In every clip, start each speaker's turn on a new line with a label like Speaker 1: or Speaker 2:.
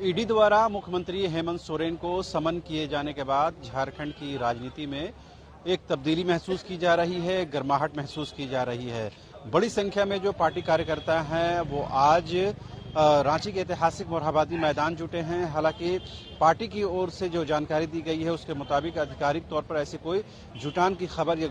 Speaker 1: ED द्वारा मुख्यमंत्री हेमंत सोरेन को समन किए जाने के बाद झारखंड की राजनीति में एक तब्दीली महसूस की जा रही है, गर्माहट महसूस की जा रही है। बड़ी संख्या में जो पार्टी कार्यकर्ता हैं वो आज रांची के ऐतिहासिक मोरहाबादी मैदान जुटे हैं। हालांकि पार्टी की ओर से जो जानकारी दी गई है उसके मुताबिक आधिकारिक तौर पर ऐसी कोई जुटान की खबर या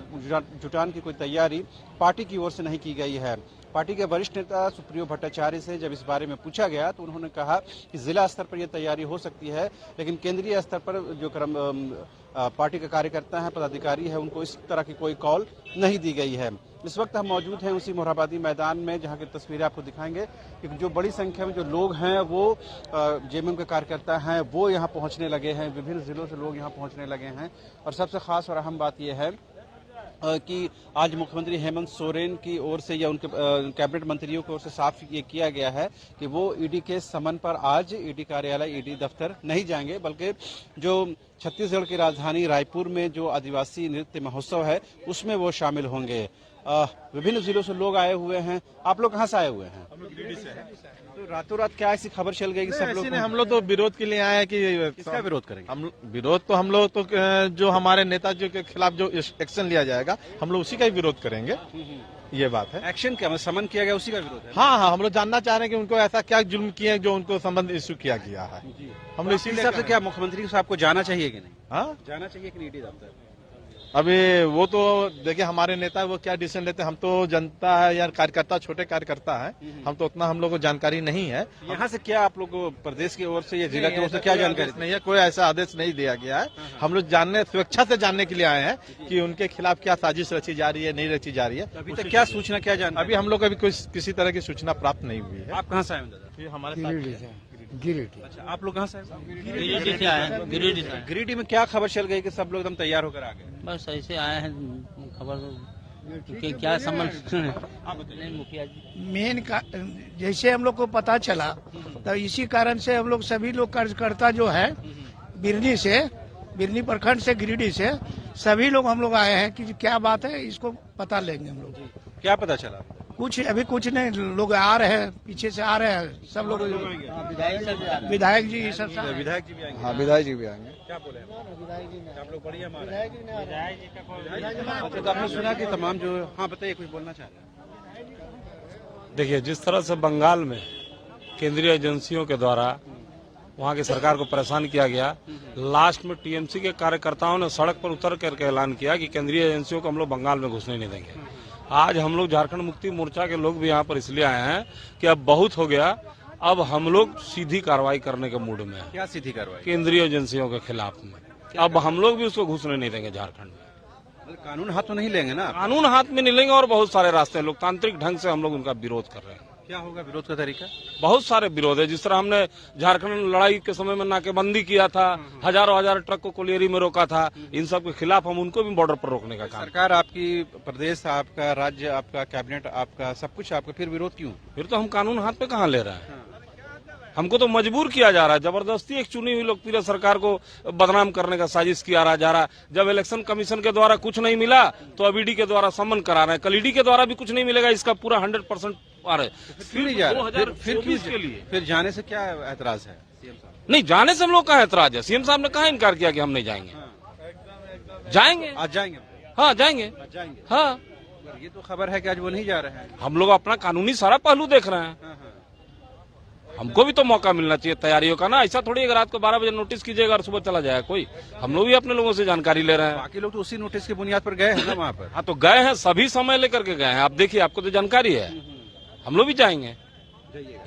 Speaker 1: जुटान की कोई तैयारी पार्टी की ओर से नहीं की गई है। पार्टी के वरिष्ठ नेता सुप्रियो भट्टाचार्य से जब इस बारे में पूछा गया तो उन्होंने कहा कि जिला स्तर पर यह तैयारी हो सकती है, लेकिन केंद्रीय स्तर पर जो पार्टी के कार्यकर्ता हैं, पदाधिकारी हैं, उनको इस तरह की कोई कॉल नहीं दी गई है। इस वक्त हम मौजूद हैं उसी मोरहाबादी मैदान में, जहां की तस्वीरें आपको दिखाएंगे कि जो बड़ी संख्या में जो लोग हैं वो जेएमएम के कार्यकर्ता हैं वो यहां पहुंचने लगे हैं। विभिन्न जिलों से लोग यहां पहुंचने लगे हैं और सबसे खास और अहम बात यह है कि आज मुख्यमंत्री हेमंत सोरेन की ओर से या उनके कैबिनेट मंत्रियों की ओर से साफ ये किया गया है कि वो ईडी के समन पर आज ईडी कार्यालय, ईडी दफ्तर नहीं जाएंगे, बल्कि जो छत्तीसगढ़ की राजधानी रायपुर में जो आदिवासी नृत्य महोत्सव है उसमें वो शामिल होंगे। विभिन्न जिलों से लोग आए हुए हैं। आप लोग कहाँ से आए हुए हैं?
Speaker 2: हम लोग गिरिडीह से हैं।
Speaker 1: तो रातों रात क्या ऐसी खबर चल गई कि सब लोग?
Speaker 2: हम लोग तो विरोध के लिए आए हैं कि
Speaker 1: किसका विरोध करेंगे?
Speaker 2: हम लोग तो जो हमारे नेताजी के खिलाफ जो एक्शन लिया जाएगा हम लोग उसी का ही विरोध करेंगे। ये बात है।
Speaker 1: एक्शन क्या मतलब समन किया गया उसी का विरोध है?
Speaker 2: हाँ, हम लोग जानना चाह रहे हैं कि उनको ऐसा क्या जुल्म किए जो उनको संबंध इश्यू किया गया है। हम लोग इसी
Speaker 1: हिसाब से क्या मुख्यमंत्री साहब को जाना चाहिए कि नहीं?
Speaker 2: हाँ,
Speaker 1: जाना चाहिए कि नहीं ईडी दफ्तर?
Speaker 2: अभी वो तो देखिए हमारे नेता वो क्या डिसीजन लेते हैं। हम तो जनता है यार, कार्यकर्ता, छोटे कार्यकर्ता है, हम तो उतना हम लोग को जानकारी नहीं है।
Speaker 1: यहाँ से क्या आप लोग को प्रदेश की ओर से या जिला की ओर से क्या जानकारी
Speaker 2: नहीं है? कोई ऐसा आदेश नहीं दिया गया है। हम लोग स्वेच्छा से जानने के लिए आए हैं कि उनके खिलाफ क्या साजिश रची जा रही है, नहीं रची जा रही है।
Speaker 1: अभी तक क्या सूचना, क्या जानकारी?
Speaker 2: अभी हम लोग को अभी किसी तरह की सूचना प्राप्त नहीं हुई है।
Speaker 1: आप कहाँ से आए हैं दादा?
Speaker 2: ये हमारे
Speaker 1: गिरिडीह। अच्छा, आप लोग कहाँ से आए?
Speaker 3: गिरिडीह से आए हैं। गिरिडीह से।
Speaker 1: गिरिडीह में क्या खबर चल गई कि सब लोग एकदम तैयार होकर आ गए?
Speaker 3: बस ऐसे आए हैं, खबर कि क्या समझ नहीं मुखिया जी।
Speaker 4: मेन का जैसे हम लोग को पता चला तो इसी कारण से हम लोग सभी लोग कार्यकर्ता जो है बिरनी प्रखंड से गिरिडीह से सभी लोग हम लोग आए हैं कि क्या बात है इसको पता लेंगे हम लोग।
Speaker 1: क्या पता चला?
Speaker 4: अभी कुछ नहीं, लोग आ रहे हैं, पीछे से आ रहे हैं सब लोग। विधायक जी सब
Speaker 1: विधायक जी भी आएंगे?
Speaker 5: हाँ, विधायक जी भी आएंगे।
Speaker 1: क्या बोले आप लोग? बढ़िया अच्छा, तो आपने सुना कि तमाम जो, हाँ बताइए, कुछ बोलना चाह रहे हैं?
Speaker 6: देखिए, जिस तरह से बंगाल में केंद्रीय एजेंसियों के द्वारा वहाँ की सरकार को परेशान किया गया, लास्ट में टीएमसी के कार्यकर्ताओं ने सड़क पर उतर करके ऐलान किया कि केंद्रीय एजेंसियों को हम लोग बंगाल में घुसने नहीं देंगे। आज हम लोग झारखंड मुक्ति मोर्चा के लोग भी यहाँ पर इसलिए आए हैं कि अब बहुत हो गया, अब हम लोग सीधी कार्रवाई करने के मूड में हैं।
Speaker 1: क्या सीधी कार्रवाई?
Speaker 6: केंद्रीय एजेंसियों के खिलाफ में अब हम लोग भी उसको घुसने नहीं देंगे झारखंड में।
Speaker 1: कानून हाथ तो नहीं लेंगे ना?
Speaker 6: कानून हाथ में नहीं लेंगे और बहुत सारे रास्ते लोकतांत्रिक ढंग से हम लोग उनका विरोध कर रहे हैं।
Speaker 1: क्या होगा विरोध का तरीका?
Speaker 6: बहुत सारे विरोध है। जिस तरह हमने झारखंड लड़ाई के समय में नाकेबंदी किया था, हजारों ट्रक को कोलियरी में रोका था, इन सब के खिलाफ हम उनको भी बॉर्डर पर रोकने का काम।
Speaker 1: सरकार आपकी, प्रदेश आपका, राज्य आपका, कैबिनेट आपका, सब कुछ आपका, फिर विरोध क्यों?
Speaker 6: फिर तो हम कानून हाथ पे कहाँ ले रहे हैं? हमको तो मजबूर किया जा रहा है, जबरदस्ती एक चुनी हुई लोकप्रिय सरकार को बदनाम करने का साजिश किया जा रहा है। जब इलेक्शन कमीशन के द्वारा कुछ नहीं मिला तो अब ईडी के द्वारा समन करा रहे हैं, कल ईडी के द्वारा भी कुछ नहीं मिलेगा, इसका पूरा 100% आ रहा है।
Speaker 1: फिर नहीं जा रहा?
Speaker 6: फिर के लिए
Speaker 1: फिर जाने से क्या ऐतराज है?
Speaker 6: नहीं जाने से हम लोग का ऐतराज है? सीएम साहब ने कहा इनकार किया कि हम नहीं जाएंगे? जाएंगे,
Speaker 1: आज जाएंगे?
Speaker 6: हाँ जाएंगे,
Speaker 1: जाएंगे।
Speaker 6: हाँ।
Speaker 1: ये तो खबर है कि आज वो नहीं जा रहे हैं।
Speaker 6: हम लोग अपना कानूनी सारा पहलू देख रहे हैं। हमको भी तो मौका मिलना चाहिए तैयारियों का ना। ऐसा थोड़ी रात को 12 बजे नोटिस कीजिएगा और सुबह चला जाएगा कोई। हम लोग भी अपने लोगों से जानकारी ले रहे हैं।
Speaker 1: बाकी लोग तो उसी नोटिस की बुनियाद पर गए हैं ना वहाँ पर।
Speaker 6: हाँ तो गए हैं, सभी समय लेकर के गए हैं। आप देखिए, आपको तो जानकारी है। हम लोग भी जाएंगे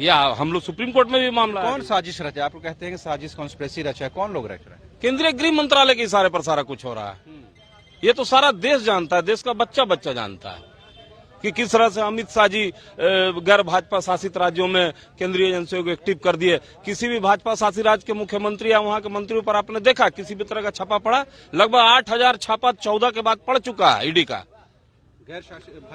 Speaker 6: या हम लोग सुप्रीम कोर्ट में भी मामला।
Speaker 1: कौन साजिश रचा? आप लोग कहते हैं कि साजिश, कॉन्स्पिरेसी रचा है, कौन लोग रच रहे हैं?
Speaker 6: केंद्रीय गृह मंत्रालय के इशारे पर सारा कुछ हो रहा है। ये तो सारा देश जानता है, देश का बच्चा बच्चा जानता है कि किस तरह से अमित शाह जी गैर भाजपा शासित राज्यों में केंद्रीय एजेंसियों को एक्टिव कर दिए। किसी भी भाजपा शासित राज्य के मुख्यमंत्री या वहां के मंत्रियों पर आपने देखा किसी भी तरह का छापा पड़ा? लगभग 8000 छापा 14 के बाद पड़ चुका है ईडी का।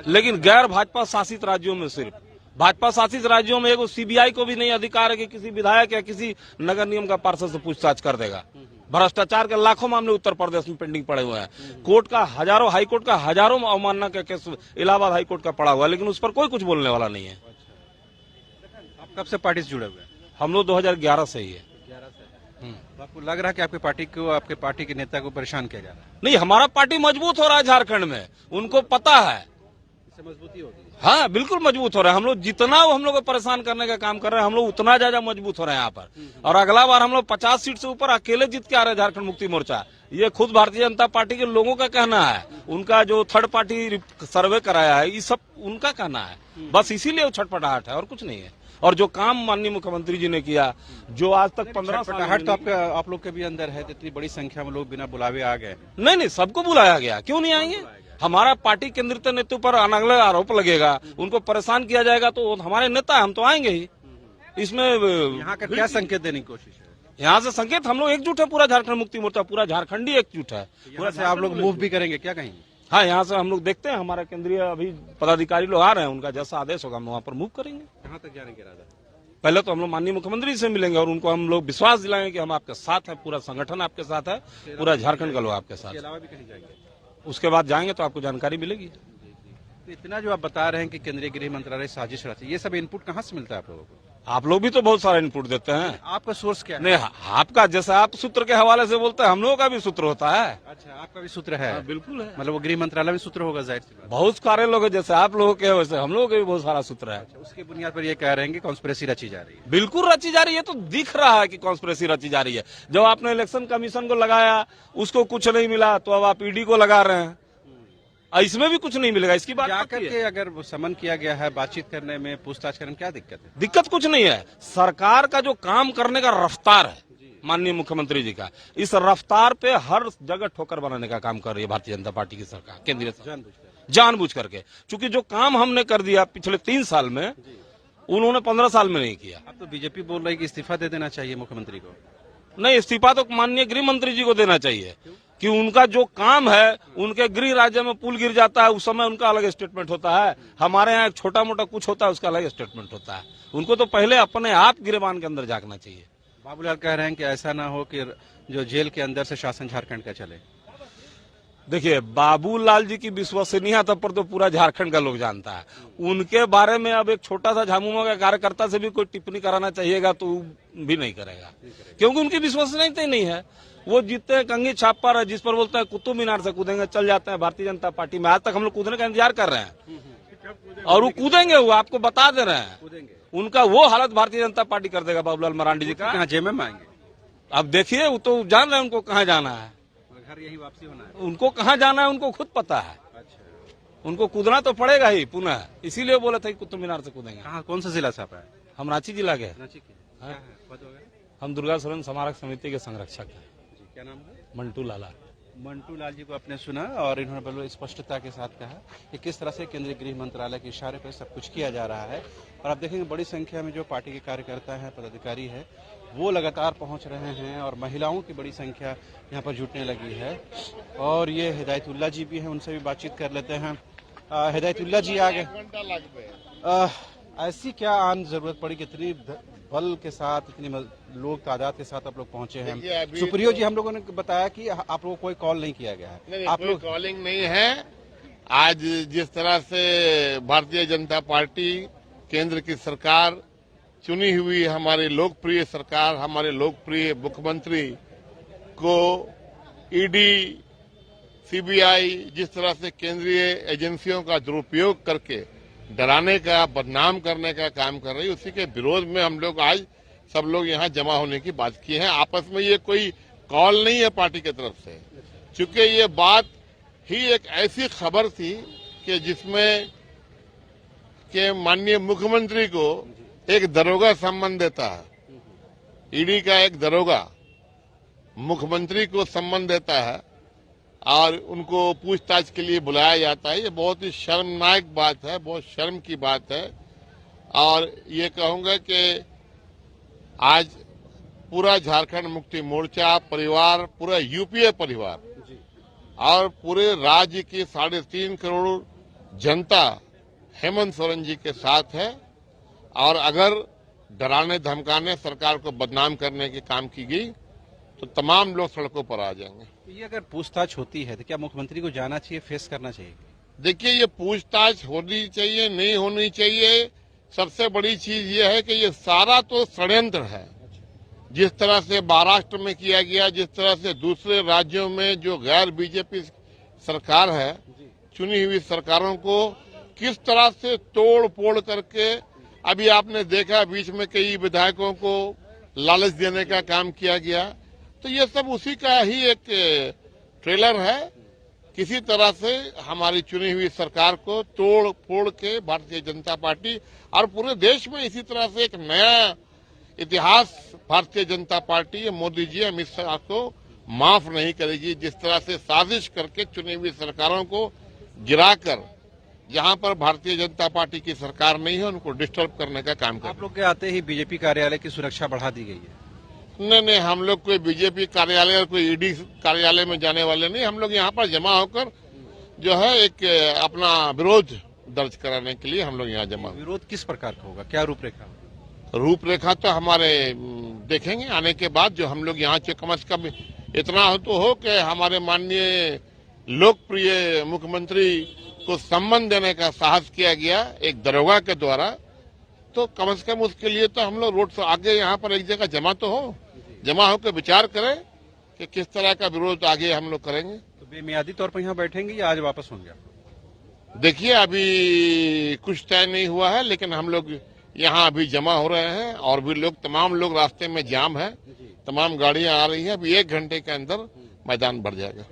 Speaker 6: लेकिन गैर भाजपा शासित राज्यों में, सिर्फ भाजपा शासित राज्यों में एगो सीबीआई को भी नहीं अधिकार है कि किसी विधायक या किसी नगर निगम का पार्षद से पूछताछ कर देगा। भ्रष्टाचार के लाखों मामले उत्तर प्रदेश में पेंडिंग पड़े हुए हैं। कोर्ट का हजारों, हाई कोर्ट का हजारों अवमानना का केस इलाहाबाद हाई कोर्ट का पड़ा हुआ है, लेकिन उस पर कोई कुछ बोलने वाला नहीं है।
Speaker 1: आप कब से पार्टी से जुड़े हुए हैं?
Speaker 6: हम लोग 2011 से ही है।
Speaker 1: तो आपको लग रहा है कि आपके पार्टी के नेता को परेशान किया जा रहा है?
Speaker 6: नहीं, हमारा पार्टी मजबूत हो रहा है झारखंड में, उनको पता है।
Speaker 1: इससे मजबूती होगी।
Speaker 6: हाँ, बिल्कुल मजबूत हो रहा है। हम लोग जितना हम लोग को परेशान करने का काम कर रहे हैं, हम लोग उतना ज्यादा मजबूत हो रहे हैं यहाँ पर। और अगला बार हम लोग 50 सीट से ऊपर अकेले जीत के आ रहे हैं झारखंड मुक्ति मोर्चा। ये खुद भारतीय जनता पार्टी के लोगों का कहना है, उनका जो थर्ड पार्टी सर्वे कराया है, ये सब उनका कहना है। बस इसीलिए वो छटपटाहट है और कुछ नहीं है। और जो काम माननीय मुख्यमंत्री जी ने किया, जो आज तक 15
Speaker 1: छटपटाहट तो आप लोग के भी अंदर है, इतनी बड़ी संख्या में लोग बिना बुलावे आ गए।
Speaker 6: नहीं, सबको बुलाया गया, क्यों नहीं आएंगे? हमारा पार्टी केंद्रित नेतृत्व पर अनगढ़ आरोप लगेगा, उनको परेशान किया जाएगा, तो हमारे नेता हम तो आएंगे ही। इसमें
Speaker 1: यहाँ का क्या संकेत देने की कोशिश है?
Speaker 6: यहाँ से संकेत हम लोग एकजुट है, पूरा झारखंड मुक्ति मोर्चा, पूरा झारखंड ही एकजुट है।
Speaker 1: पूरा से आप लोग मूव भी करेंगे क्या कहीं?
Speaker 6: हाँ, यहाँ से हम लोग देखते हैं, हमारे केंद्रीय अभी पदाधिकारी लोग आ रहे हैं, उनका जैसा आदेश होगा हम वहाँ पर मूव करेंगे।
Speaker 1: कहाँ तक जाने के इरादा?
Speaker 6: पहले तो हम लोग माननीय मुख्यमंत्री से मिलेंगे और उनको हम लोग विश्वास दिलाएंगे कि हम आपके साथ है, पूरा संगठन आपके साथ है, पूरा झारखंड का लोग आपके साथ।
Speaker 1: इसके अलावा भी कहीं जाएंगे?
Speaker 6: उसके बाद जाएंगे तो आपको जानकारी मिलेगी।
Speaker 1: इतना जो आप बता रहे हैं कि केंद्रीय गृह मंत्रालय साजिश रची, ये सब इनपुट कहाँ से मिलता है आप लोगों को?
Speaker 6: आप लोग भी तो बहुत सारा इनपुट देते हैं।
Speaker 1: आपका सोर्स क्या है?
Speaker 6: नहीं, आपका जैसा आप सूत्र के हवाले से बोलते हैं, हम लोगों का भी सूत्र होता है।
Speaker 1: अच्छा, आपका भी सूत्र है?
Speaker 6: बिल्कुल है।
Speaker 1: मतलब वो गृह मंत्रालय में सूत्र होगा, जाहिर सी बात।
Speaker 6: बहुत सारे लोग हैं, जैसे आप लोगों के वैसे हम लोगों के भी बहुत सारा सूत्र है।
Speaker 1: उसके बुनियाद पर ये कह रहे हैं कि कॉन्स्पिरेसी रची जा रही है।
Speaker 6: बिल्कुल रची जा रही है, तो दिख रहा है कि कॉन्स्पिरेसी रची जा रही है। जब आपने इलेक्शन कमीशन को लगाया, उसको कुछ नहीं मिला, तो अब आप ईडी को लगा रहे हैं, इसमें भी कुछ नहीं मिलेगा। इसकी बात
Speaker 1: जाकर के अगर वो समन किया गया है, बातचीत करने में, पूछताछ करने में क्या दिक्कत है?
Speaker 6: दिक्कत कुछ नहीं है। सरकार का जो काम करने का रफ्तार है माननीय मुख्यमंत्री जी का, इस रफ्तार पे हर जगह ठोकर बनाने का काम कर रही है भारतीय जनता पार्टी की सरकार, केंद्रीय सरकार, जानबूझ करके। चूंकि जो काम हमने कर दिया पिछले 3 साल में, उन्होंने 15 साल में नहीं किया।
Speaker 1: अब तो बीजेपी बोल रही है कि इस्तीफा दे देना चाहिए मुख्यमंत्री को।
Speaker 6: नहीं, इस्तीफा तो माननीय गृह मंत्री जी को देना चाहिए, कि उनका जो काम है, उनके गृह राज्य में पुल गिर जाता है, उस समय उनका अलग स्टेटमेंट होता है। हमारे यहाँ एक छोटा मोटा कुछ होता है, उसका अलग स्टेटमेंट होता है। उनको तो पहले अपने आप गिरबान के अंदर झांकना चाहिए।
Speaker 1: बाबूलाल कह रहे हैं कि ऐसा ना हो कि जो जेल के अंदर से शासन झारखंड का चले।
Speaker 6: देखिए, बाबूलाल जी की विश्वसनीयता पर तो पूरा झारखंड का लोग जानता है। उनके बारे में अब एक छोटा सा झामुमो का कार्यकर्ता से भी कोई टिप्पणी कराना चाहिएगा तो भी नहीं करेगा, क्योंकि उनकी विश्वसनीयता ही नहीं है। वो जीतते हैं कंगी छाप पर, जिस पर बोलते हैं कुतुब मीनार से कूदेंगे, चल जाते हैं भारतीय जनता पार्टी में। आज तक हम लोग कूदने का इंतजार कर रहे हैं और वो कूदेंगे, वो आपको बता दे रहे हैं। उनका वो हालत भारतीय जनता पार्टी कर देगा बाबूलाल मरांडी जी का।
Speaker 1: कहाँ जेल में आएंगे?
Speaker 6: अब देखिए, वो तो जान रहे हैं उनको कहाँ जाना है,
Speaker 1: घर यही वापसी होना है।
Speaker 6: उनको कहाँ जाना है उनको खुद पता है। उनको कूदना तो पड़ेगा ही पुनः, इसीलिए बोले थे कुतुब मीनार से कूदेंगे।
Speaker 1: कहाँ, कौन सा जिला छापा है?
Speaker 6: हम रांची जिला के,
Speaker 1: रांची के। क्या है पद वगैरह?
Speaker 6: हम दुर्गा सोरेन स्मारक समिति के संरक्षक हैं।
Speaker 1: क्या नाम है?
Speaker 6: मंटू लाला।
Speaker 1: मंटू लाल जी को आपने सुना और इन्होंने बिल्कुल स्पष्टता के साथ कहा कि किस तरह से केंद्रीय गृह मंत्रालय के इशारे पर सब कुछ किया जा रहा है। और आप देखेंगे बड़ी संख्या में जो पार्टी के कार्यकर्ता हैं, पदाधिकारी हैं, वो लगातार पहुंच रहे हैं और महिलाओं की बड़ी संख्या यहाँ पर जुटने लगी है। और ये हिदायतुल्ला जी भी हैं, उनसे भी बातचीत कर लेते हैं। हिदायतुल्ला जी आ गए। ऐसी क्या आन जरूरत पड़ी, कितनी बल के साथ, इतनी लोग तादाद के साथ आप लोग पहुंचे हैं? सुप्रियो जी, हम लोगों ने बताया कि आप लोगों को कोई कॉल नहीं किया गया है।
Speaker 5: आप लोग कॉलिंग नहीं है। आज जिस तरह से भारतीय जनता पार्टी, केंद्र की सरकार, चुनी हुई हमारी लोकप्रिय सरकार, हमारे लोकप्रिय मुख्यमंत्री को ईडी, सीबीआई जिस तरह से केंद्रीय एजेंसियों का दुरुपयोग करके डराने का, बदनाम करने का काम कर रही है, उसी के विरोध में हम लोग आज सब लोग यहाँ जमा होने की बात की है। आपस में ये कोई कॉल नहीं है पार्टी की तरफ से, चूंकि ये बात ही एक ऐसी खबर थी कि जिसमें के माननीय मुख्यमंत्री को एक दरोगा सम्मान देता है, ईडी का एक दरोगा मुख्यमंत्री को सम्मान देता है और उनको पूछताछ के लिए बुलाया जाता है। ये बहुत ही शर्मनाक बात है, बहुत शर्म की बात है। और ये कहूंगा कि आज पूरा झारखंड मुक्ति मोर्चा परिवार, पूरा यूपीए परिवार और पूरे राज्य की 3.5 करोड़ जनता हेमंत सोरेन जी के साथ है। और अगर डराने धमकाने, सरकार को बदनाम करने की काम की गई तो तमाम लोग सड़कों पर आ जाएंगे।
Speaker 1: ये अगर पूछताछ होती है तो क्या मुख्यमंत्री को जाना चाहिए, फेस करना चाहिए?
Speaker 5: देखिए, ये पूछताछ होनी चाहिए, नहीं होनी चाहिए, सबसे बड़ी चीज ये है कि ये सारा तो षड्यंत्र है जिस तरह से महाराष्ट्र में किया गया, जिस तरह से दूसरे राज्यों में जो गैर बीजेपी सरकार है, चुनी हुई सरकारों को किस तरह से तोड़ फोड़ करके, अभी आपने देखा बीच में कई विधायकों को लालच देने का काम किया गया। तो ये सब उसी का ही एक ट्रेलर है। किसी तरह से हमारी चुनी हुई सरकार को तोड़ फोड़ के भारतीय जनता पार्टी और पूरे देश में इसी तरह से एक नया इतिहास भारतीय जनता पार्टी, मोदी जी, अमित शाह को माफ नहीं करेगी। जिस तरह से साजिश करके चुनी हुई सरकारों को गिराकर जहां पर भारतीय जनता पार्टी की सरकार नहीं है उनको डिस्टर्ब करने का काम कर।
Speaker 1: आप लोग के आते ही बीजेपी कार्यालय की सुरक्षा बढ़ा दी गई है।
Speaker 5: नहीं, हम लोग कोई बीजेपी कार्यालय और कोई ईडी कार्यालय में जाने वाले नहीं। हम लोग यहाँ पर जमा होकर जो है एक अपना विरोध दर्ज कराने के लिए हम लोग यहाँ जमा।
Speaker 1: विरोध किस प्रकार का होगा, क्या रूपरेखा?
Speaker 5: रूपरेखा तो हमारे देखेंगे आने के बाद। जो हम लोग यहाँ से कम से कम इतना तो हो कि हमारे माननीय लोकप्रिय मुख्यमंत्री को सम्मान देने का साहस किया गया एक दरोगा के द्वारा, तो कम से कम उसके लिए तो हम लोग रोड से आगे यहाँ पर एक जगह जमा तो हो, जमा होकर विचार करें कि किस तरह का विरोध आगे हम लोग करेंगे।
Speaker 1: तो बेमियादी तौर पर यहाँ बैठेंगे या आज वापस होंगे?
Speaker 5: देखिए, अभी कुछ तय नहीं हुआ है, लेकिन हम लोग यहाँ अभी जमा हो रहे हैं और भी लोग, तमाम लोग रास्ते में जाम है, तमाम गाड़ियां आ रही हैं। अभी 1 घंटे के अंदर मैदान भर जाएगा।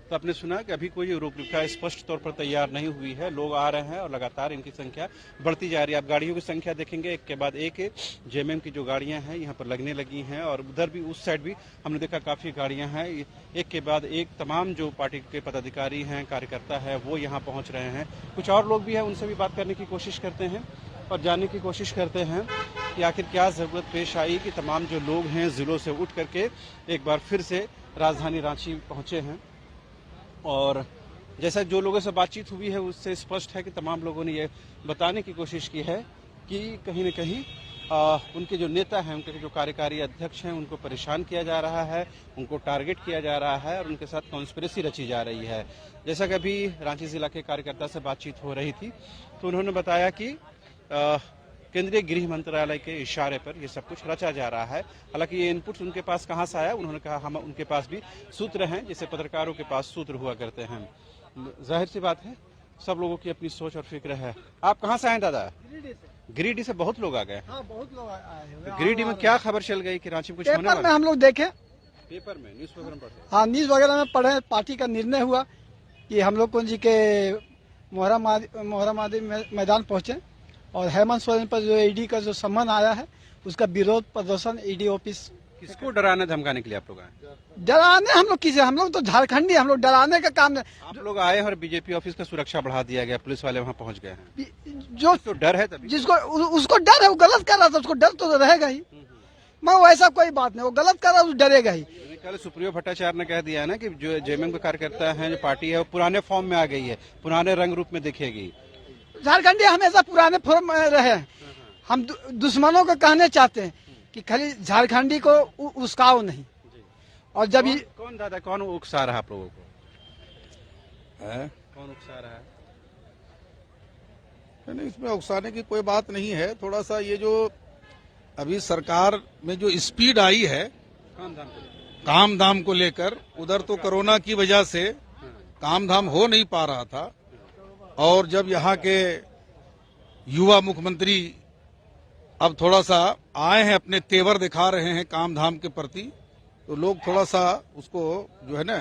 Speaker 1: तो आपने सुना कि अभी कोई रूपरेखा स्पष्ट तौर पर तैयार नहीं हुई है, लोग आ रहे हैं और लगातार इनकी संख्या बढ़ती जा रही है। आप गाड़ियों की संख्या देखेंगे, एक के बाद एक जेएमएम की जो गाड़ियां हैं यहाँ पर लगने लगी हैं और उधर भी, उस साइड भी हमने देखा काफी गाड़ियां हैं। एक के बाद एक तमाम जो पार्टी के पदाधिकारी हैं, कार्यकर्ता है, वो यहाँ पहुंच रहे हैं। कुछ और लोग भी हैं, उनसे भी बात करने की कोशिश करते हैं और जानने की कोशिश करते हैं कि आखिर क्या जरूरत पेश आई कि तमाम जो लोग हैं जिलों से उठ करके एक बार फिर से राजधानी रांची पहुंचे हैं। और जैसा जो लोगों से बातचीत हुई है उससे स्पष्ट है कि तमाम लोगों ने ये बताने की कोशिश की है कि कहीं न कहीं उनके जो नेता हैं, उनके जो कार्यकारी अध्यक्ष हैं, उनको परेशान किया जा रहा है, उनको टारगेट किया जा रहा है और उनके साथ कॉन्स्पिरेसी रची जा रही है। जैसा कि अभी रांची जिला के कार्यकर्ता से बातचीत हो रही थी तो उन्होंने बताया कि केंद्रीय गृह मंत्रालय के इशारे पर ये सब कुछ रचा जा रहा है। हालांकि ये इनपुट उनके पास कहां से आया, उन्होंने कहा हम उनके पास भी सूत्र हैं, जैसे पत्रकारों के पास सूत्र हुआ करते हैं। जाहिर सी बात है, सब लोगों की अपनी सोच और फिक्र है। आप कहां से आए दादा? गिरिडीह से बहुत लोग आ गए।
Speaker 4: हाँ, बहुत लोग आए हैं।
Speaker 1: गिरिडीह में क्या खबर चल गई कि रांची में कुछ होने
Speaker 4: पेपर में हम लोग देखे,
Speaker 1: पेपर में, न्यूज पेपर में पढ़े?
Speaker 4: हाँ, न्यूज वगैरह में पढ़े। पार्टी का निर्णय हुआ कि हम लोग कुंज के मोहरामादी मैदान पहुंचे और हेमंत सोरेन पर जो ईडी का जो सम्मान आया है उसका विरोध प्रदर्शन ईडी ऑफिस।
Speaker 1: किसको डराने धमकाने के लिए आप लोग आए?
Speaker 4: डराने हम लोग किसे? हम लोग तो झारखंडी, हम लोग डराने का काम नहीं।
Speaker 1: आप लोग आए और बीजेपी ऑफिस का सुरक्षा बढ़ा दिया गया, पुलिस वाले वहां पहुंच गए हैं।
Speaker 4: जो
Speaker 1: तो डर है तभी,
Speaker 4: जिसको उसको डर है वो गलत कर रहा था, उसको डर तो रहेगा ही। मैं वैसा कोई बात नहीं, वो गलत कर रहा है, डरेगा ही।
Speaker 1: कल सुप्रियो भट्टाचार्य ने कह दिया है ना कि जो जेएमएम के कार्यकर्ता हैं, जो पार्टी है, वो पुराने फॉर्म में आ गई है, पुराने रंग रूप में दिखेगी।
Speaker 4: झारखंडी हमेशा पुराने फॉर्म में रहे। हम दुश्मनों को कहने चाहते हैं कि खाली झारखंडी को उस्काओ नहीं। और जब
Speaker 1: कौन दादा, कौन उकसा रहा आप लोगों को? कौन उकसा रहा है?
Speaker 7: नहीं, इसमें उकसाने की कोई बात नहीं है। थोड़ा सा ये जो अभी सरकार में जो स्पीड आई है काम धाम को लेकर, उधर तो कोरोना की वजह से काम धाम हो नहीं पा रहा था और जब यहाँ के युवा मुख्यमंत्री अब थोड़ा सा आए हैं, अपने तेवर दिखा रहे हैं काम धाम के प्रति, तो लोग थोड़ा सा उसको जो है ना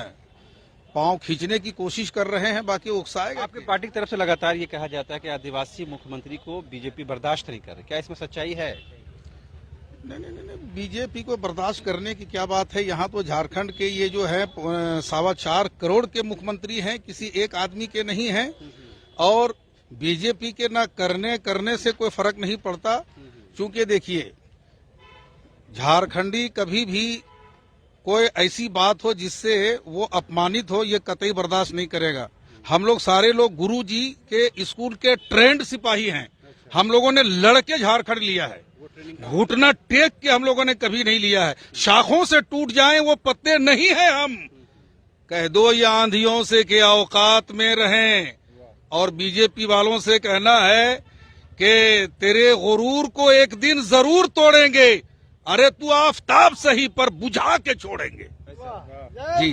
Speaker 7: पांव खींचने की कोशिश कर रहे हैं। बाकी उकसाएगा।
Speaker 1: आपकी पार्टी की तरफ से लगातार ये कहा जाता है कि आदिवासी मुख्यमंत्री को बीजेपी बर्दाश्त नहीं कर रही, क्या इसमें सच्चाई है?
Speaker 7: नहीं, बीजेपी को बर्दाश्त करने की क्या बात है। यहाँ तो झारखंड के ये जो है 4.25 करोड़ के मुख्यमंत्री हैं, किसी एक आदमी के नहीं हैं। और बीजेपी के ना करने से कोई फर्क नहीं पड़ता, क्योंकि देखिए झारखंडी कभी भी कोई ऐसी बात हो जिससे वो अपमानित हो, ये कतई बर्दाश्त नहीं करेगा। हम लोग सारे लोग गुरु जी के स्कूल के ट्रेंड सिपाही हैं। हम लोगों ने लड़के झारखंड लिया है, घुटना टेक के हम लोगों ने कभी नहीं लिया है। शाखों से टूट जाएं वो पत्ते नहीं है हम। कह दो ये आंधियों से कि औकात में रहें। और बीजेपी वालों से कहना है कि तेरे गुरूर को एक दिन जरूर तोड़ेंगे, अरे तू आफताब सही पर बुझा के छोड़ेंगे। जी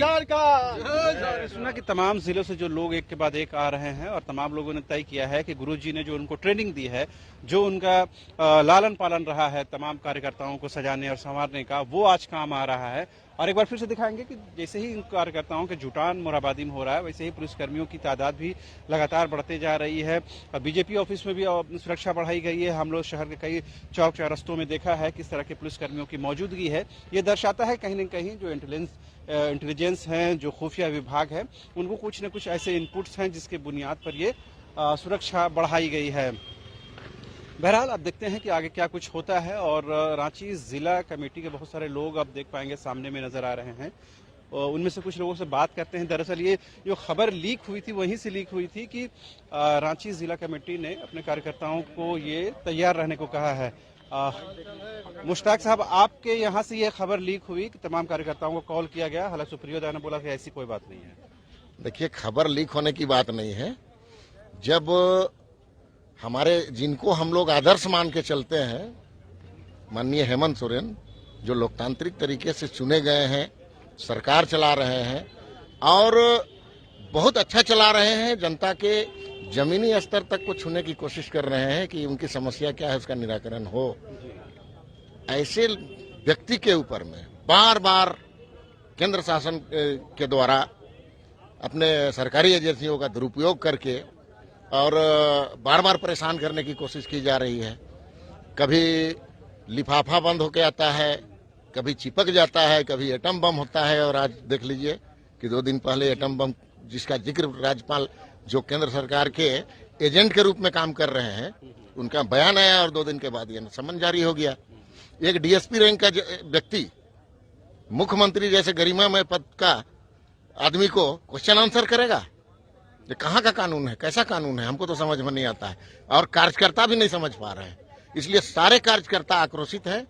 Speaker 1: सुना कि तमाम जिलों से जो लोग एक के बाद एक आ रहे हैं और तमाम लोगों ने तय किया है कि गुरुजी ने जो उनको ट्रेनिंग दी है, जो उनका लालन पालन रहा है तमाम कार्यकर्ताओं को सजाने और संवारने का, वो आज काम आ रहा है। और एक बार फिर से दिखाएंगे कि जैसे ही इन कार्यकर्ताओं के जुटान मोराबादी में हो रहा है, वैसे ही पुलिसकर्मियों की तादाद भी लगातार बढ़ते जा रही है। बीजेपी ऑफिस में भी सुरक्षा बढ़ाई गई है। हम लोग शहर के कई चौक चौरस्तों में देखा है किस तरह के पुलिसकर्मियों की मौजूदगी है। ये दर्शाता है कहीं न कहीं जो इंटेलिजेंस हैं, जो खुफिया विभाग है, उनको कुछ न कुछ ऐसे इनपुट्स हैं जिसके बुनियाद पर ये सुरक्षा बढ़ाई गई है। बहरहाल अब देखते हैं कि आगे क्या कुछ होता है। और रांची जिला कमेटी के बहुत सारे लोग अब देख पाएंगे सामने में नजर आ रहे हैं। उनमें से कुछ लोगों से बात करते हैं। दरअसल ये जो खबर लीक हुई थी वहीं से लीक हुई थी कि रांची जिला कमेटी ने अपने कार्यकर्ताओं को ये तैयार रहने को कहा है। मुश्ताक साहब, आपके यहाँ से ये खबर लीक हुई कि तमाम कार्यकर्ताओं को कॉल किया गया, हालांकि सुप्रियोदा ने बोला कि ऐसी कोई बात नहीं है।
Speaker 8: देखिए, खबर लीक होने की बात नहीं है। जब हमारे जिनको हम लोग आदर्श मान के चलते हैं, माननीय हेमंत सोरेन जो लोकतांत्रिक तरीके से चुने गए हैं, सरकार चला रहे हैं और बहुत अच्छा चला रहे हैं, जनता के जमीनी स्तर तक को छूने की कोशिश कर रहे हैं कि उनकी समस्या क्या है उसका निराकरण हो। ऐसे व्यक्ति के ऊपर में बार बार केंद्र शासन के द्वारा अपने सरकारी एजेंसियों का दुरुपयोग करके और बार बार परेशान करने की कोशिश की जा रही है। कभी लिफाफा बंद होके आता है, कभी चिपक जाता है, कभी एटम बम होता है। और आज देख लीजिए कि 2 दिन पहले एटम बम जिसका जिक्र राज्यपाल जो केंद्र सरकार के एजेंट के रूप में काम कर रहे हैं, उनका बयान आया और 2 दिन के बाद ये समन जारी हो गया। एक डीएसपी रैंक का व्यक्ति मुख्यमंत्री जैसे गरिमामय पद का आदमी को क्वेश्चन आंसर करेगा? ये कहाँ का कानून है, कैसा कानून है, हमको तो समझ में नहीं आता है। और कार्यकर्ता भी नहीं समझ पा रहे हैं। इसलिए सारे कार्यकर्ता आक्रोशित हैं।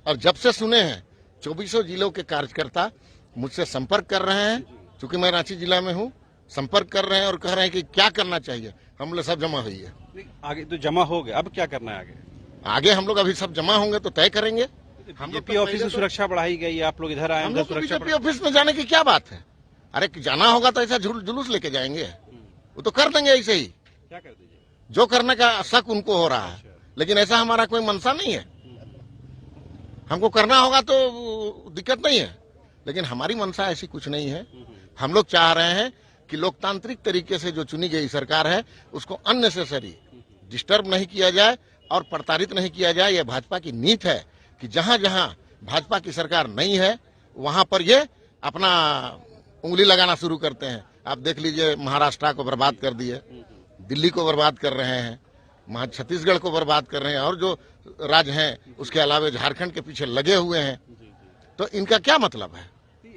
Speaker 8: और जब से सुने हैं 24 जिलों के कार्यकर्ता मुझसे संपर्क कर रहे हैं, चूंकि मैं रांची जिला में हूँ, संपर्क कर रहे हैं और कह रहे हैं कि क्या करना चाहिए। हम लोग सब जमा हुई है।
Speaker 1: आगे तो जमा हो गए, अब क्या करना है
Speaker 8: आगे हम लोग अभी सब जमा होंगे तो तय करेंगे। हम
Speaker 1: बीजेपी ऑफिस में सुरक्षा बढ़ाई गई है, आप लोग इधर आए,
Speaker 8: हम लोग बीजेपी ऑफिस में जाने की क्या बात है? अरे जाना होगा तो ऐसा जुलूस लेके जाएंगे, वो तो कर देंगे ऐसे ही।
Speaker 1: क्या कर दीजिए?
Speaker 8: जो करने का शक उनको हो रहा है, लेकिन ऐसा हमारा कोई मनसा नहीं है। हमको करना होगा तो दिक्कत नहीं है, लेकिन हमारी मनसा ऐसी कुछ नहीं है। हम लोग चाह रहे हैं कि लोकतांत्रिक तरीके से जो चुनी गई सरकार है उसको अननेसेसरी डिस्टर्ब नहीं किया जाए और प्रताड़ित नहीं किया जाए। यह भाजपा की नीति है कि जहां जहां भाजपा की सरकार नहीं है वहां पर ये अपना उंगली लगाना शुरू करते हैं। आप देख लीजिए, महाराष्ट्र को बर्बाद कर दिए, दिल्ली को बर्बाद कर रहे हैं, छत्तीसगढ़ को बर्बाद कर रहे हैं और जो राज्य हैं उसके अलावा झारखंड के पीछे लगे हुए हैं। तो इनका क्या मतलब है?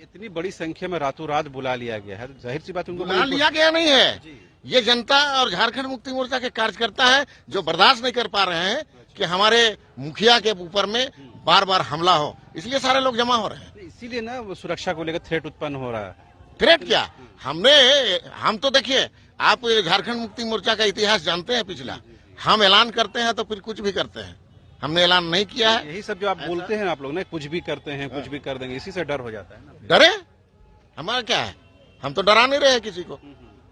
Speaker 1: इतनी बड़ी संख्या में रातों रात बुला लिया गया है, जाहिर सी बात उनको
Speaker 8: बुला लिया गया नहीं है। ये जनता और झारखंड मुक्ति मोर्चा के कार्यकर्ता है जो बर्दाश्त नहीं कर पा रहे हैं कि हमारे मुखिया के ऊपर में बार बार हमला हो, इसलिए सारे लोग जमा हो रहे हैं।
Speaker 1: इसीलिए ना वो सुरक्षा को लेकर थ्रेट उत्पन्न हो रहा है।
Speaker 8: थ्रेट क्या? हम तो देखिए, आप झारखंड मुक्ति मोर्चा का इतिहास जानते हैं पिछला। हम ऐलान करते हैं तो फिर कुछ भी करते हैं। हमने ऐलान नहीं किया है।
Speaker 1: यही सब जो आप बोलते हैं आप लोग ना, कुछ भी करते हैं, कुछ भी कर देंगे, इसी से डर हो जाता है ना।
Speaker 8: डरे? हमारा क्या है? हम तो डरा नहीं रहे किसी को।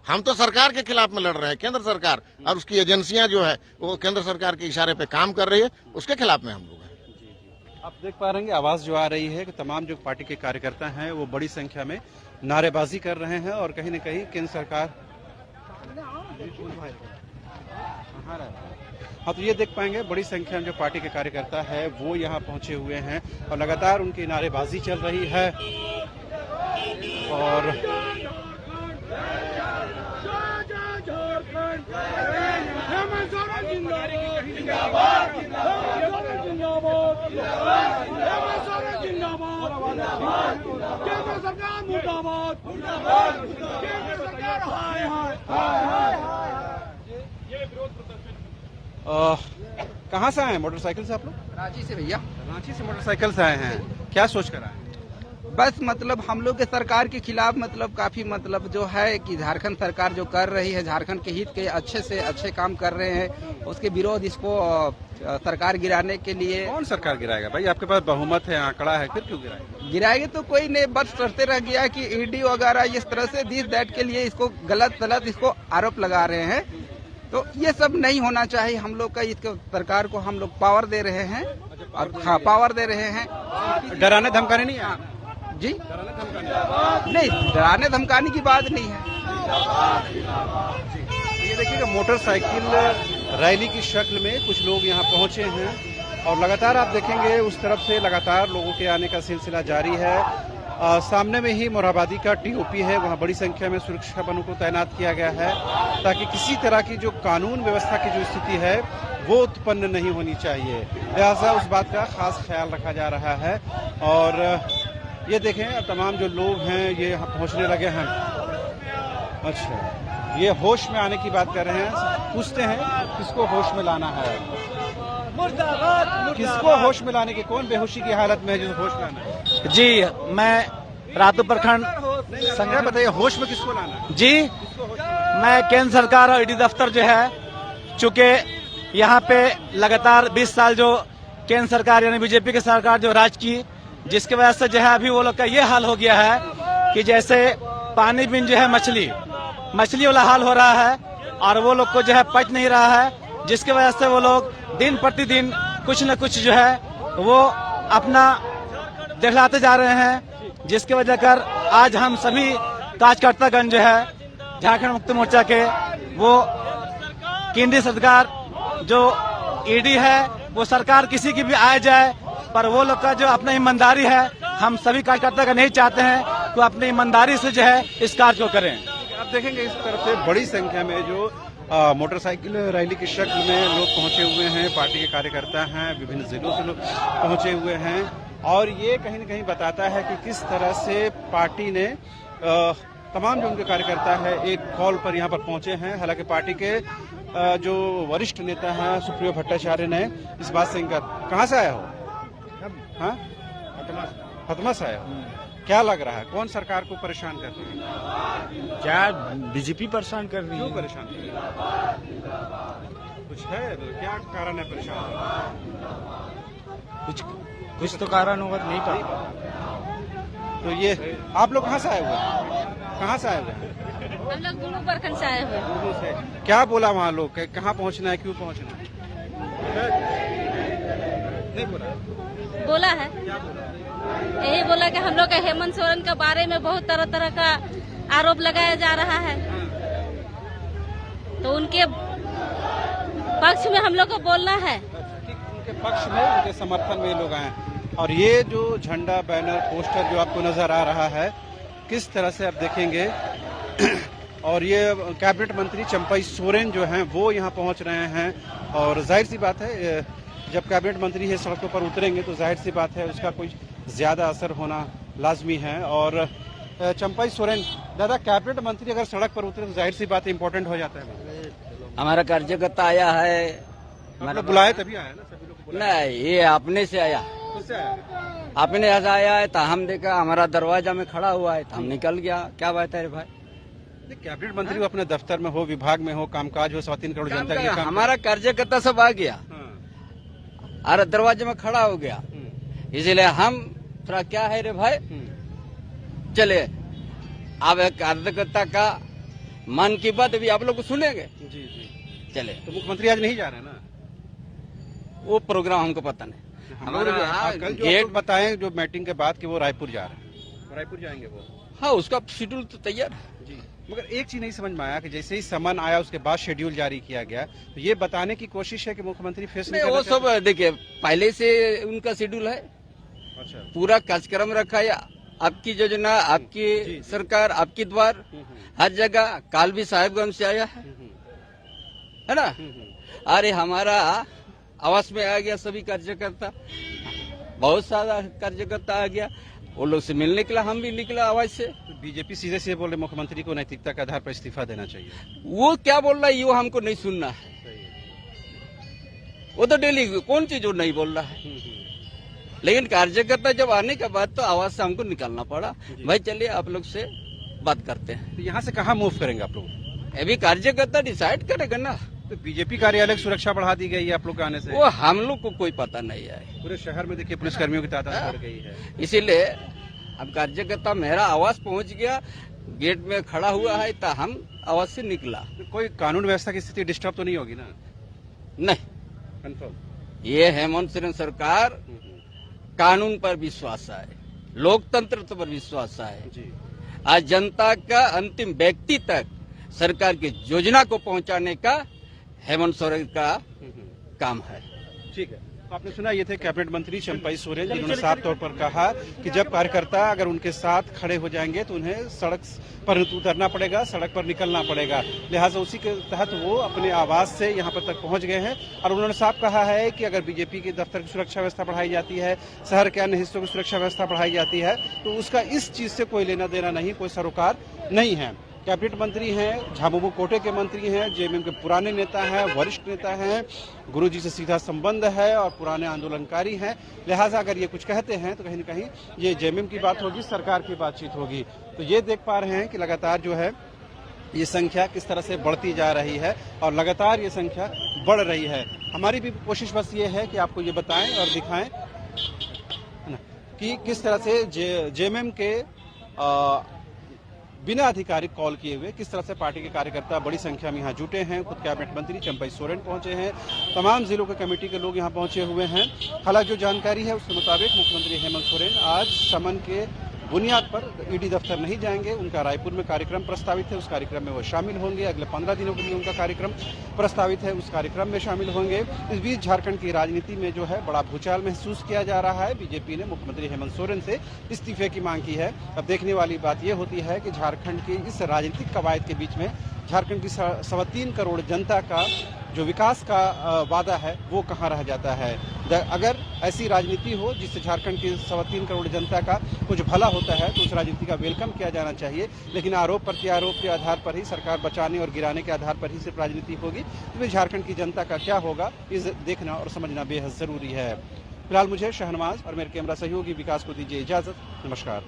Speaker 8: हम तो सरकार के खिलाफ में लड़ रहे हैं। केंद्र सरकार और उसकी एजेंसियां जो है वो केंद्र सरकार के इशारे पे काम कर रही है, उसके खिलाफ में हम लोग हैं।
Speaker 1: आप देख पा रहे हैं आवाज जो आ रही है कि तमाम जो पार्टी के कार्यकर्ता हैं वो बड़ी संख्या में नारेबाजी कर रहे हैं और कहीं न कहीं केंद्र सरकार। हाँ, तो ये देख पाएंगे बड़ी संख्या में जो पार्टी के कार्यकर्ता है वो यहाँ पहुंचे हुए हैं और लगातार उनकी नारेबाजी चल रही है। और कहाँ से आए हैं? मोटरसाइकिल से आप लोग?
Speaker 9: रांची से भैया।
Speaker 1: रांची से मोटरसाइकिल से आए हैं, क्या सोच कर आए हैं?
Speaker 9: बस मतलब हम लोग के सरकार के खिलाफ मतलब काफी मतलब जो है कि झारखंड सरकार जो कर रही है, झारखंड के हित के अच्छे से अच्छे काम कर रहे हैं, उसके विरोध इसको सरकार गिराने के लिए।
Speaker 1: कौन सरकार गिराएगा भाई? आपके पास बहुमत है, आंकड़ा है, फिर क्यों गिराएगा?
Speaker 9: गिराएंगे तो कोई नहीं, बस करते रह गया कि ईडी वगैरह इस तरह से दिस दैट के लिए इसको गलत इसको आरोप लगा रहे हैं। तो ये सब नहीं होना चाहिए। हम लोग का इसको सरकार को हम लोग पावर दे रहे हैं और हाँ पावर दे रहे हैं।
Speaker 1: डराने धमकाने नहीं है
Speaker 9: जी नहीं, डराने धमकाने की बात नहीं है।
Speaker 1: ये देखिएगा मोटरसाइकिल रैली की शक्ल में कुछ लोग यहाँ पहुंचे हैं और लगातार आप देखेंगे उस तरफ से लगातार लोगों के आने का सिलसिला जारी है। सामने में ही मोरहाबादी का टीओपी है, वहाँ बड़ी संख्या में सुरक्षा बलों को तैनात किया गया है ताकि किसी तरह की जो कानून व्यवस्था की जो स्थिति है वो उत्पन्न नहीं होनी चाहिए। लिहाजा उस बात का खास ख्याल रखा जा रहा है। और ये देखें तमाम जो लोग हैं ये यहाँ पहुँचने लगे हैं। अच्छा, ये होश में आने की बात कर रहे हैं। पूछते हैं किसको होश में लाना है, किसको होश में लाने की, कौन बेहोशी की हालत में है जिसको होश में लाना है?
Speaker 10: जी, मैं रातू प्रखंड
Speaker 1: संजय बताइए, होश में किसको लाना है?
Speaker 10: जी, मैं केंद्र सरकार और ईडी दफ्तर जो है, चूंकि यहाँ पे लगातार 20 साल जो केंद्र सरकार यानी बीजेपी की सरकार जो राज की, जिसकी वजह से जो है अभी वो लोग का ये हाल हो गया है कि जैसे पानी बिन जो है मछली वाला हाल हो रहा है और वो लोग को जो है पच नहीं रहा है, जिसकी वजह से वो लोग दिन प्रतिदिन कुछ न कुछ जो है वो अपना दिखलाते जा रहे हैं, जिसकी वजह कर आज हम सभी कार्यकर्तागण जो है झारखंड मुक्ति मोर्चा के वो केंद्रीय सरकार जो ईडी है वो सरकार किसी की भी आ जाए पर वो लोग का जो अपना ईमानदारी है, हम सभी कार्यकर्ता का नहीं चाहते हैं तो अपनी ईमानदारी से जो है इस कार्य को करें।
Speaker 1: आप देखेंगे इस तरफ से बड़ी संख्या में जो मोटरसाइकिल रैली की शक्ल में लोग पहुंचे हुए हैं, पार्टी के कार्यकर्ता हैं, विभिन्न जिलों से लोग पहुंचे हुए हैं और ये कहीं न कहीं बताता है कि किस तरह से पार्टी ने तमाम जो उनके कार्यकर्ता है एक कॉल पर यहाँ पर पहुंचे हैं। हालांकि पार्टी के जो वरिष्ठ नेता हैं सुप्रियो भट्टाचार्य ने इस बात से इनकार। कहाँ से आया हो? हाँ, फतमा से आया हो। क्या लग रहा है, कौन सरकार को परेशान कर रही है?
Speaker 10: क्या बीजेपी परेशान कर रही
Speaker 1: क्यों परेशान कर रही है? कुछ है, क्या कारण है परेशान?
Speaker 10: कुछ तो कारण होगा, नहीं पता।
Speaker 1: तो ये आप लोग कहाँ से आए हुए हैं? कहाँ से आए हुए हैं?
Speaker 11: हम लोग गुरु प्रखंड से आए हुए हैं।
Speaker 1: क्या बोला वहाँ लोग, कहाँ पहुँचना है, क्यों पहुँचना है? नहीं बोला
Speaker 11: है यही बोला कि हम लोग का हेमंत सोरेन के बारे में बहुत तरह तरह का आरोप लगाया जा रहा है, तो उनके पक्ष में हम लोग को बोलना है।
Speaker 1: उनके पक्ष में, उनके समर्थन में लोग आए। और ये जो झंडा, बैनर, पोस्टर जो आपको नजर आ रहा है, किस तरह से आप देखेंगे और ये कैबिनेट मंत्री चंपई सोरेन जो हैं वो यहाँ पहुँच रहे हैं और जाहिर सी बात है जब कैबिनेट मंत्री है सड़कों पर उतरेंगे तो जाहिर सी बात है उसका कोई ज्यादा असर होना लाजमी है। और चंपई सोरेन, दादा कैबिनेट मंत्री अगर सड़क पर उतरे तो जाहिर सी बात इम्पोर्टेंट हो जाता है।
Speaker 3: हमारा कार्यकर्ता आया है,
Speaker 1: मतलब बुलाए तभी आया ना, सभी लोग
Speaker 3: नहीं ये अपने से आया, अपने यहाँ आया है तो हम देखा हमारा दरवाजा में खड़ा हुआ है तो हम निकल गया। क्या बात है रे भाई?
Speaker 1: कैबिनेट मंत्री अपने दफ्तर में हो, विभाग में हो, कामकाज हो, 3 करोड़ जनता के लिए काम
Speaker 3: हमारा कार्यकर्ता सब आ गया और दरवाजे में खड़ा हो गया, इसलिए हम थोड़ा क्या है रे भाई चले अब एक कार्यकर्ता का मन की बात भी आप लोग सुनेंगे।
Speaker 1: जी जी
Speaker 3: चले
Speaker 1: तो मुख्यमंत्री आज नहीं जा रहे ना,
Speaker 3: वो प्रोग्राम हमको पता नहीं।
Speaker 1: हमारा कल जो आप बताएं जो मीटिंग के बाद कि वो रायपुर जा रहे हैं, रायपुर जाएंगे वो।
Speaker 3: हाँ उसका शेड्यूल तो तैयार है
Speaker 1: जी, मगर एक चीज नहीं समझ में आया कि जैसे ही समन आया उसके बाद शेड्यूल जारी किया गया तो ये बताने की कोशिश है कि मुख्यमंत्री फेस नहीं
Speaker 3: वो सब देखिए पहले से उनका शेड्यूल है।
Speaker 1: अच्छा,
Speaker 3: पूरा कार्यक्रम रखा है, आपकी योजना, आपकी सरकार, आपकी द्वार, हर जगह। काल भी साहिबगंज से आया है ना, अरे हमारा आवास में आ गया सभी कार्यकर्ता, बहुत सारा कार्यकर्ता आ गया, वो लोग से मिलने के लिए हम भी निकला आवाज से।
Speaker 1: तो बीजेपी सीधे से बोले मुख्यमंत्री को नैतिकता के आधार पर इस्तीफा देना चाहिए।
Speaker 3: वो क्या बोल रहा है वो हमको नहीं सुनना है, वो तो डेली कौन चीज वो नहीं बोल रहा है। लेकिन कार्यकर्ता जब आने के बाद तो आवाज से हमको निकालना पड़ा। भाई चलिए आप लोग से बात करते हैं।
Speaker 1: तो यहाँ से कहाँ मूव करेंगे आप लोग?
Speaker 3: अभी कार्यकर्ता डिसाइड करेगा ना।
Speaker 1: तो बीजेपी कार्यालय की सुरक्षा बढ़ा दी गई है आप लोग के आने से?
Speaker 3: वो हम लोग को कोई पता नहीं है।
Speaker 1: पूरे शहर में देखिए पुलिसकर्मियों की तादाद बढ़ गई है।
Speaker 3: इसीलिए अब कार्यकर्ता मेरा आवाज पहुंच गया, गेट में खड़ा हुआ है तो हम आवाज से निकला।
Speaker 1: तो कोई कानून व्यवस्था की स्थिति डिस्टर्ब तो नहीं होगी ना?
Speaker 3: नहीं,
Speaker 1: कंफर्म।
Speaker 3: ये हेमंत सोरेन सरकार कानून पर विश्वास है, लोकतंत्र पर विश्वास है।
Speaker 1: जी।
Speaker 3: आज जनता का अंतिम व्यक्ति तक सरकार की योजना को पहुंचाने का हेमंत सोरेन का काम है।
Speaker 1: ठीक है। तो आपने सुना, ये थे कैबिनेट मंत्री चंपाई सोरेन, जिन्होंने साफ तौर पर कहा कि जब कार्यकर्ता अगर उनके साथ खड़े हो जाएंगे तो उन्हें सड़क पर उतरना पड़ेगा, सड़क पर निकलना पड़ेगा। लिहाजा उसी के तहत वो अपने आवाज से यहाँ पर तक पहुंच गए हैं और उन्होंने साफ कहा है कि अगर बीजेपी के दफ्तर की सुरक्षा व्यवस्था बढ़ाई जाती है, शहर के अन्य हिस्सों की सुरक्षा व्यवस्था बढ़ाई जाती है, तो उसका इस चीज से कोई लेना देना नहीं, कोई सरोकार नहीं है। कैबिनेट मंत्री हैं, झामुमो कोटे के मंत्री हैं, जेएमएम के पुराने नेता हैं, वरिष्ठ नेता हैं, गुरुजी से सीधा संबंध है और पुराने आंदोलनकारी हैं। लिहाजा अगर ये कुछ कहते हैं तो कहीं न कहीं ये जेएमएम की बात होगी, सरकार की बातचीत होगी। तो ये देख पा रहे हैं कि लगातार जो है ये संख्या किस तरह से बढ़ती जा रही है और लगातार ये संख्या बढ़ रही है। हमारी भी कोशिश बस ये है कि आपको ये बताएं और दिखाएं कि किस तरह से जेएमएम के बिना आधिकारिक कॉल किए हुए किस तरह से पार्टी के कार्यकर्ता बड़ी संख्या में यहाँ जुटे हैं। खुद कैबिनेट मंत्री चंपाई सोरेन पहुंचे हैं, तमाम जिलों के कमेटी के लोग यहाँ पहुंचे हुए हैं। हालांकि जो जानकारी है उसके मुताबिक मुख्यमंत्री हेमंत सोरेन आज समन के बुनियाद पर ईडी दफ्तर नहीं जाएंगे। उनका रायपुर में कार्यक्रम प्रस्तावित है, उस कार्यक्रम में वो शामिल होंगे। अगले 15 दिनों के लिए उनका कार्यक्रम प्रस्तावित है, उस कार्यक्रम में शामिल होंगे। इस बीच झारखंड की राजनीति में जो है बड़ा भूचाल महसूस किया जा रहा है। बीजेपी ने मुख्यमंत्री हेमंत सोरेन से इस्तीफे की मांग की है। अब देखने वाली बात यह होती है कि झारखंड की इस राजनीतिक कवायद के बीच में झारखंड की 3.25 करोड़ जनता का जो विकास का वादा है वो कहाँ रह जाता है। अगर ऐसी राजनीति हो जिससे झारखंड की 3.25 करोड़ जनता का कुछ भला होता है तो उस राजनीति का वेलकम किया जाना चाहिए। लेकिन आरोप प्रत्यारोप के आधार पर ही, सरकार बचाने और गिराने के आधार पर ही सिर्फ राजनीति होगी, तो झारखंड की जनता का क्या होगा इस देखना और समझना बेहद जरूरी है। फिलहाल मुझे शहनवाज और मेरे कैमरा सहयोगी विकास को दीजिए इजाजत। नमस्कार।